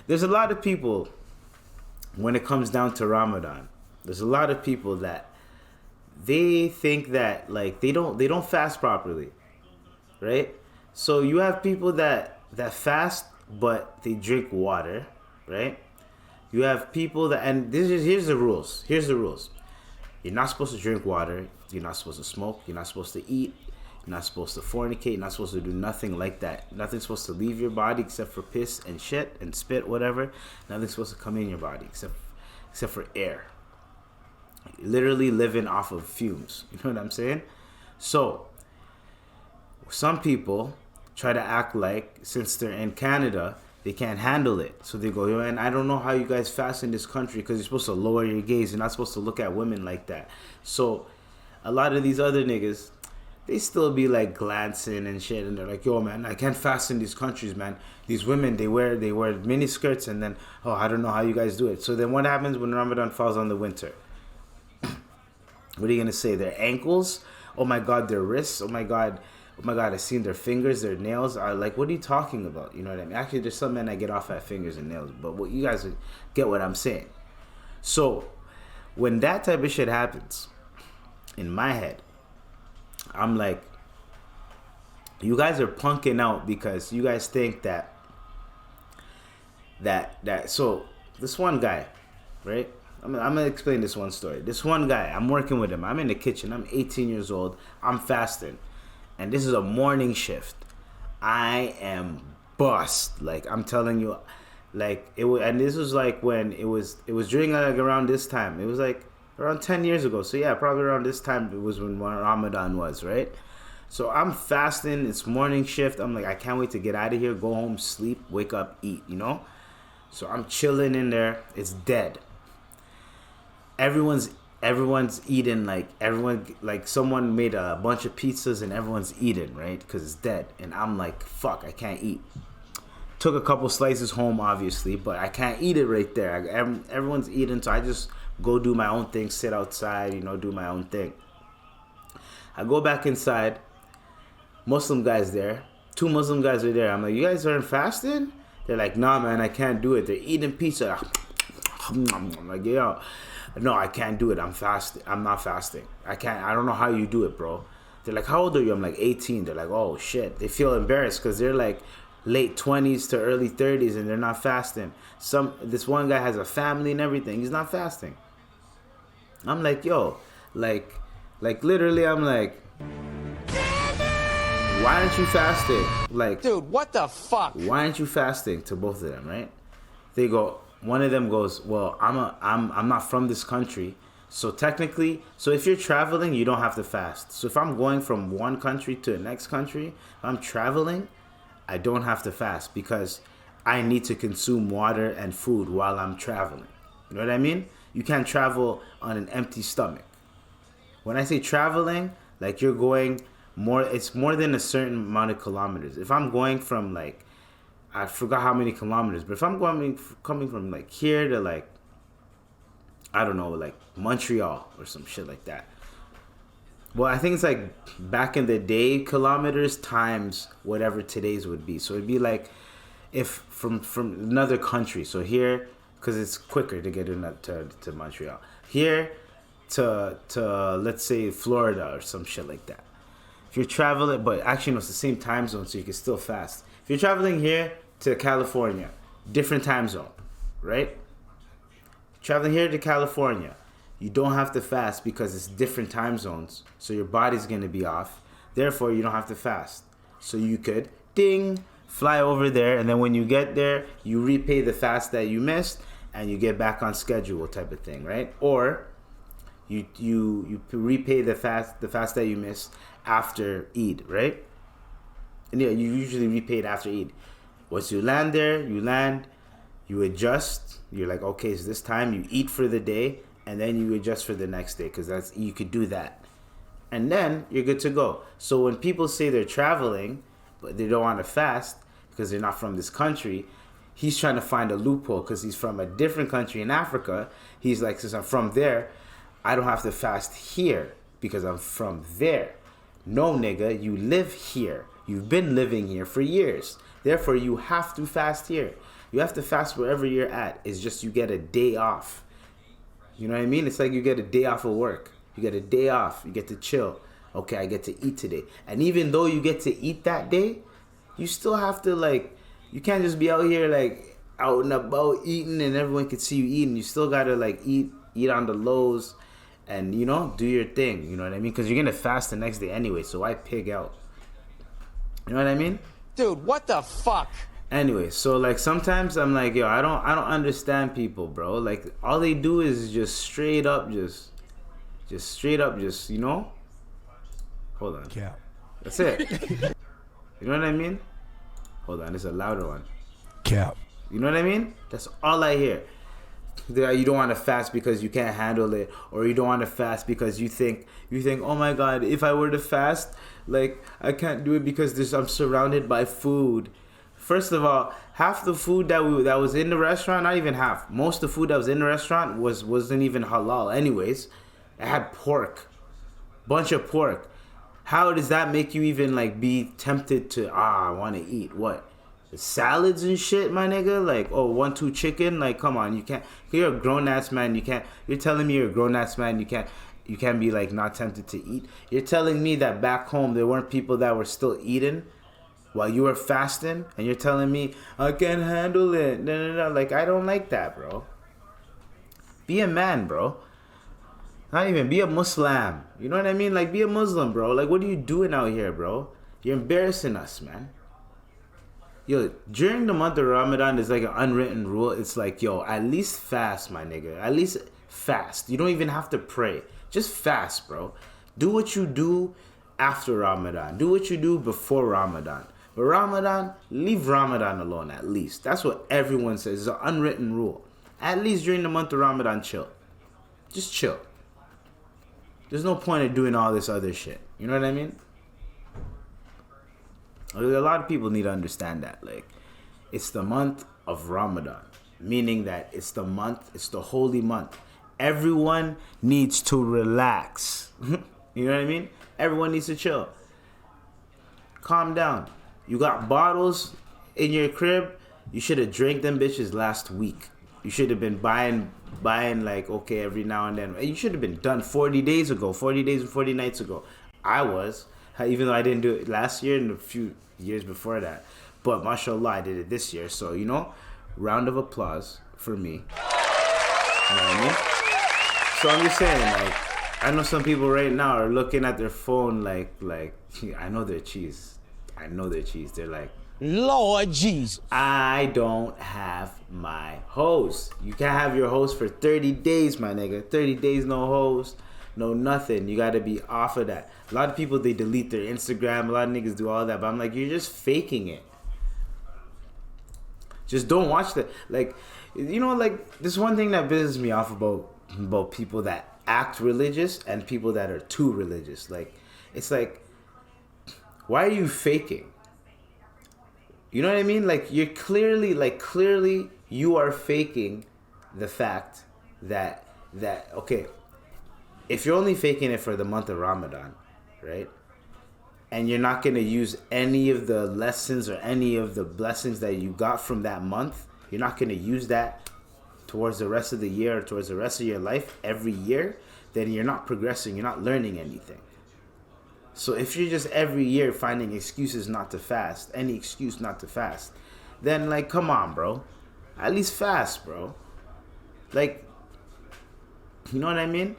there's a lot of people when it comes down to Ramadan. There's a lot of people that they think that like they don't fast properly, right? So you have people that fast but they drink water, right? You have people that, and here's the rules. Here's the rules. You're not supposed to drink water. You're not supposed to smoke. You're not supposed to eat. You're not supposed to fornicate. You're not supposed to do nothing like that. Nothing's supposed to leave your body except for piss and shit and spit, whatever. Nothing's supposed to come in your body except for air. You're literally living off of fumes. You know what I'm saying? So some people try to act like since they're in Canada, they can't handle it. So they go, yo, and I don't know how you guys fast in this country because you're supposed to lower your gaze. You're not supposed to look at women like that. So a lot of these other niggas, they still be like glancing and shit. And they're like, yo, man, I can't fast in these countries, man. These women, they wear mini skirts and then, oh, I don't know how you guys do it. So then what happens when Ramadan falls on the winter? What are you going to say? Their ankles? Oh my God, their wrists? Oh my God, I've seen their fingers, their nails. Are like, what are you talking about? You know what I mean? Actually, there's some men that get off at fingers and nails, but what you guys get what I'm saying. So, when that type of shit happens, in my head, I'm like, you guys are punking out because you guys think that so, this one guy, right? I'm gonna explain this one story. This one guy, I'm working with him. I'm in the kitchen. I'm 18 years old. I'm fasting. And this is a morning shift. I am bust. Like, I'm telling you, like, and this was like when it was during like around this time. It was like around 10 years ago. So yeah, probably around this time it was when Ramadan was, right? So I'm fasting. It's morning shift. I'm like, I can't wait to get out of here, go home, sleep, wake up, eat, you know? So I'm chilling in there. It's dead. Everyone's eating, like someone made a bunch of pizzas and everyone's eating, right? Because it's dead. And I'm like, fuck, I can't eat. Took a couple slices home, obviously, but I can't eat it right there. Everyone's eating, so I just go do my own thing, sit outside, you know, do my own thing. I go back inside. Muslim guys there. 2 Muslim guys are there. I'm like, you guys aren't fasting? They're like, nah, man, I can't do it. They're eating pizza. I'm like, yo. No, I can't do it. I'm fasting. I'm not fasting. I don't know how you do it, bro. They're like, how old are you? I'm like 18. They're like, oh shit. They feel embarrassed because they're like late 20s to early 30s and they're not fasting. This one guy has a family and everything. He's not fasting. I'm like, yo, like literally, I'm like, why aren't you fasting? Like, dude, what the fuck? Why aren't you fasting? To both of them, right? They go. One of them goes, well, I'm not from this country, so technically, so if you're traveling, you don't have to fast. So if I'm going from one country to the next country, if I'm traveling, I don't have to fast because I need to consume water and food while I'm traveling. You know what I mean? You can't travel on an empty stomach. When I say traveling, like you're going more, it's more than a certain amount of kilometers. If I'm going from like, I forgot how many kilometers, but if I'm coming from like here to like, I don't know, like Montreal or some shit like that. Well, I think it's like back in the day kilometers times whatever today's would be. So it'd be like if from another country. So here, because it's quicker to get to Montreal. Here to let's say Florida or some shit like that. If you're traveling, but actually no, it's the same time zone, so you can still fast. If you're traveling here to California, different time zone, right? Traveling here to California, you don't have to fast because it's different time zones, so your body's going to be off. Therefore, you don't have to fast. So you could, fly over there, and then when you get there, you repay the fast that you missed, and you get back on schedule type of thing, right? Or you repay the fast that you missed after Eid, right? And yeah, you usually repay it after Eid. Once you land there, you adjust. You're like, okay, it's this time. You eat for the day, and then you adjust for the next day because you could do that. And then you're good to go. So when people say they're traveling, but they don't want to fast because they're not from this country, he's trying to find a loophole because he's from a different country in Africa. He's like, since I'm from there, I don't have to fast here because I'm from there. No, nigga, you live here. You've been living here for years. Therefore, you have to fast here. You have to fast wherever you're at. It's just you get a day off. You know what I mean? It's like you get a day off of work. You get a day off. You get to chill. Okay, I get to eat today. And even though you get to eat that day, you still have to, like, you can't just be out here, like, out and about eating and everyone can see you eating. You still got to, like, eat on the lows and, you know, do your thing. You know what I mean? Because you're going to fast the next day anyway, so why pig out? You know what I mean? Dude, what the fuck? Anyway, so, like, sometimes I'm like, yo, I don't understand people, bro. Like, all they do is just straight up, you know? Hold on. Yeah. That's it. You know what I mean? Hold on, there's a louder one. Cap. You know what I mean? That's all I hear. You don't want to fast because you can't handle it, or you don't want to fast because you think, oh my God, if I were to fast, like, I can't do it because I'm surrounded by food. First of all, half the food that was in the restaurant, not even half, most of the food that was in the restaurant wasn't even halal anyways. It had pork, bunch of pork. How does that make you even, like, be tempted to, I want to eat what? Salads and shit, my nigga? Like, 1-2 chicken? Like, come on, you can't. You're a grown-ass man. You can't. You're telling me you're a grown-ass man. You can't be, like, not tempted to eat. You're telling me that back home there weren't people that were still eating while you were fasting? And you're telling me, I can't handle it. No. Like, I don't like that, bro. Be a man, bro. Not even be a Muslim. You know what I mean? Like, be a Muslim, bro. Like, what are you doing out here, bro? You're embarrassing us, man. Yo, during the month of Ramadan, there's like an unwritten rule. It's like, yo, at least fast, my nigga. At least fast. You don't even have to pray. Just fast, bro. Do what you do after Ramadan. Do what you do before Ramadan. But Ramadan, leave Ramadan alone at least. That's what everyone says. It's an unwritten rule. At least during the month of Ramadan, chill. Just chill. There's no point in doing all this other shit. You know what I mean? A lot of people need to understand that. Like, it's the month of Ramadan. Meaning that it's the holy month. Everyone needs to relax. You know what I mean? Everyone needs to chill. Calm down. You got bottles in your crib. You should have drank them bitches last week. You should have been buying like, okay, every now and then. You should have been done 40 days ago, 40 days and 40 nights ago. I was, even though I didn't do it last year and a few years before that. But mashallah, I did it this year. So, you know, round of applause for me. You know what I mean? So I'm just saying, like, I know some people right now are looking at their phone like, I know they're cheese. They're like, Lord Jesus. I don't have my host. You can't have your host for 30 days, my nigga. 30 days, no host, no nothing. You got to be off of that. A lot of people, they delete their Instagram. A lot of niggas do all that. But I'm like, you're just faking it. Just don't watch that. Like, you know, like, this one thing that pisses me off about people that act religious and people that are too religious. Like, it's like, why are you faking? You know what I mean? Like, you're clearly you are faking the fact that okay, if you're only faking it for the month of Ramadan, right? And you're not going to use any of the lessons or any of the blessings that you got from that month, you're not going to use that towards the rest of the year or towards the rest of your life every year, then you're not progressing, you're not learning anything. So if you're just every year finding excuses not to fast, any excuse not to fast, then, like, come on, bro. At least fast, bro. Like, you know what I mean?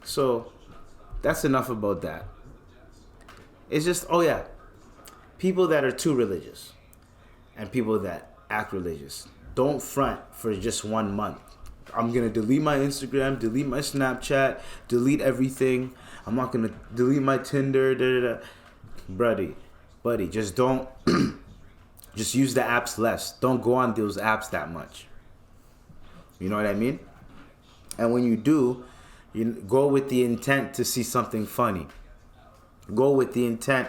So that's enough about that. It's just, people that are too religious and people that act religious, don't front for just 1 month. I'm going to delete my Instagram, delete my Snapchat, delete everything. I'm not going to delete my Tinder, Buddy, just don't, just use the apps less. Don't go on those apps that much. You know what I mean? And when you do, you go with the intent to see something funny. Go with the intent.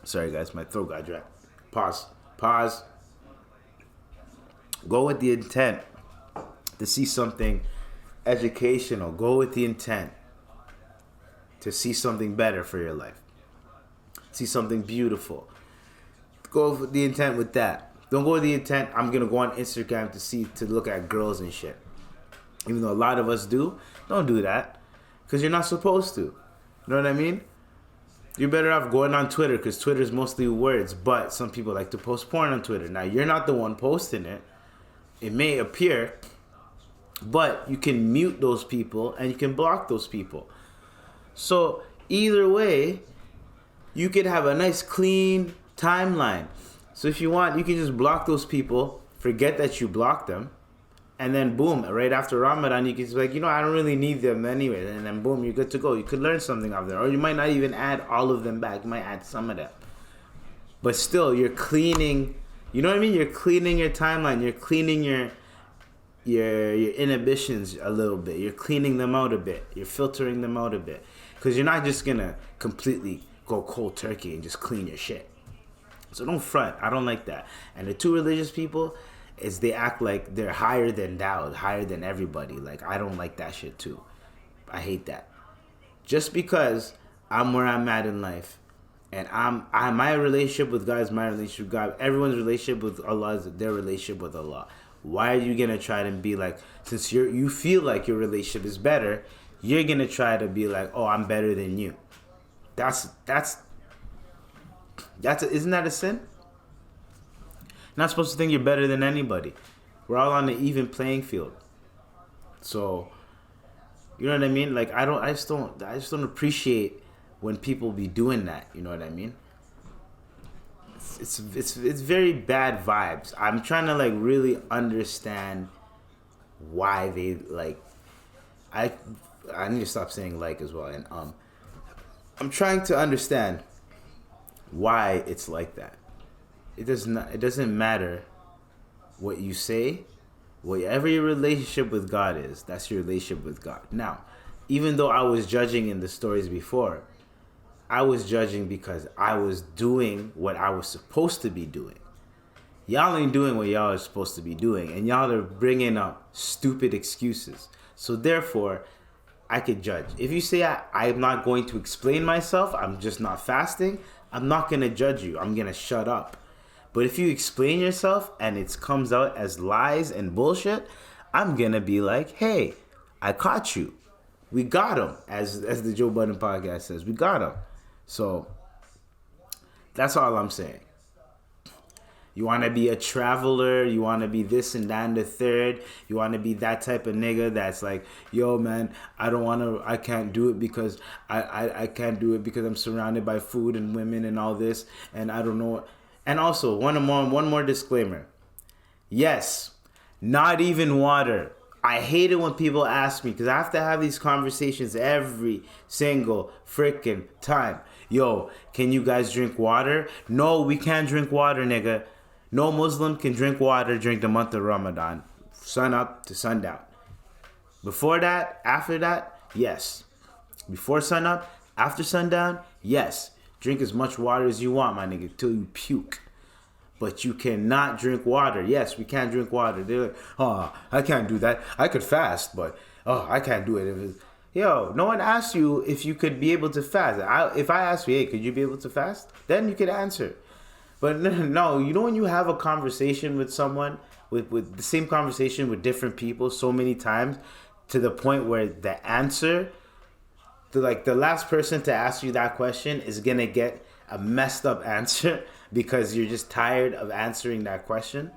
Sorry, guys, my throat got dry. Pause. Go with the intent to see something educational. Go with the intent to see something better for your life. See something beautiful. Go with the intent with that. Don't go with the intent, I'm going to go on Instagram to look at girls and shit. Even though a lot of us do, don't do that. Because you're not supposed to. You know what I mean? You're better off going on Twitter because Twitter is mostly words. But some people like to post porn on Twitter. Now, you're not the one posting it. It may appear, but you can mute those people and you can block those people. So, either way, you could have a nice clean timeline. So if you want, you can just block those people, forget that you blocked them, and then boom, right after Ramadan, you can just be like, I don't really need them anyway. And then boom, you're good to go. You could learn something off there. Or you might not even add all of them back. You might add some of them. But still, you're cleaning, you know what I mean? You're cleaning your timeline. You're cleaning your inhibitions a little bit. You're cleaning them out a bit. You're filtering them out a bit. Because you're not just going to completely go cold turkey and just clean your shit. So don't front. I don't like that. And the two religious people, they act like they're higher than thou, higher than everybody. Like, I don't like that shit too. I hate that. Just because I'm where I'm at in life, and my relationship with God is my relationship with God. Everyone's relationship with Allah is their relationship with Allah. Why are you gonna try to be like, since you feel like your relationship is better, you're gonna try to be like, oh, I'm better than you? Isn't that a sin? You're not supposed to think you're better than anybody. We're all on an even playing field. So, you know what I mean? Like, I just don't appreciate when people be doing that. You know what I mean? It's very bad vibes. I'm trying to like really understand why they like. I need to stop saying like as well. And I'm trying to understand why it's like that. It doesn't matter what you say. Whatever your relationship with God is, that's your relationship with God. Now, even though I was judging in the stories before, I was judging because I was doing what I was supposed to be doing. Y'all ain't doing what y'all are supposed to be doing, and y'all are bringing up stupid excuses. So therefore, I could judge. If you say I'm not going to explain myself, I'm just not fasting, I'm not going to judge you. I'm going to shut up. But if you explain yourself and it comes out as lies and bullshit, I'm going to be like, hey, I caught you. We got him, as the Joe Budden podcast says. We got him. So that's all I'm saying. You want to be a traveler, you want to be this and that and the third, you want to be that type of nigga that's like, yo man, I can't do it because I can't do it because I'm surrounded by food and women and all this, and I don't know. And also, one more disclaimer. Yes, not even water. I hate it when people ask me, because I have to have these conversations every single freaking time. Yo, can you guys drink water? No, we can't drink water, nigga. No Muslim can drink water during the month of Ramadan, sun up to sundown. Before that, after that, yes. Before sun up, after sundown, yes. Drink as much water as you want, my nigga, till you puke. But you cannot drink water. Yes, we can't drink water. They're like, oh, I can't do that. I could fast, but I can't do it. Yo, no one asked you if you could be able to fast. If I asked you, hey, could you be able to fast? Then you could answer. But no, you know when you have a conversation with someone, with the same conversation with different people so many times, to the point where the answer, the last person to ask you that question is going to get a messed up answer because you're just tired of answering that question.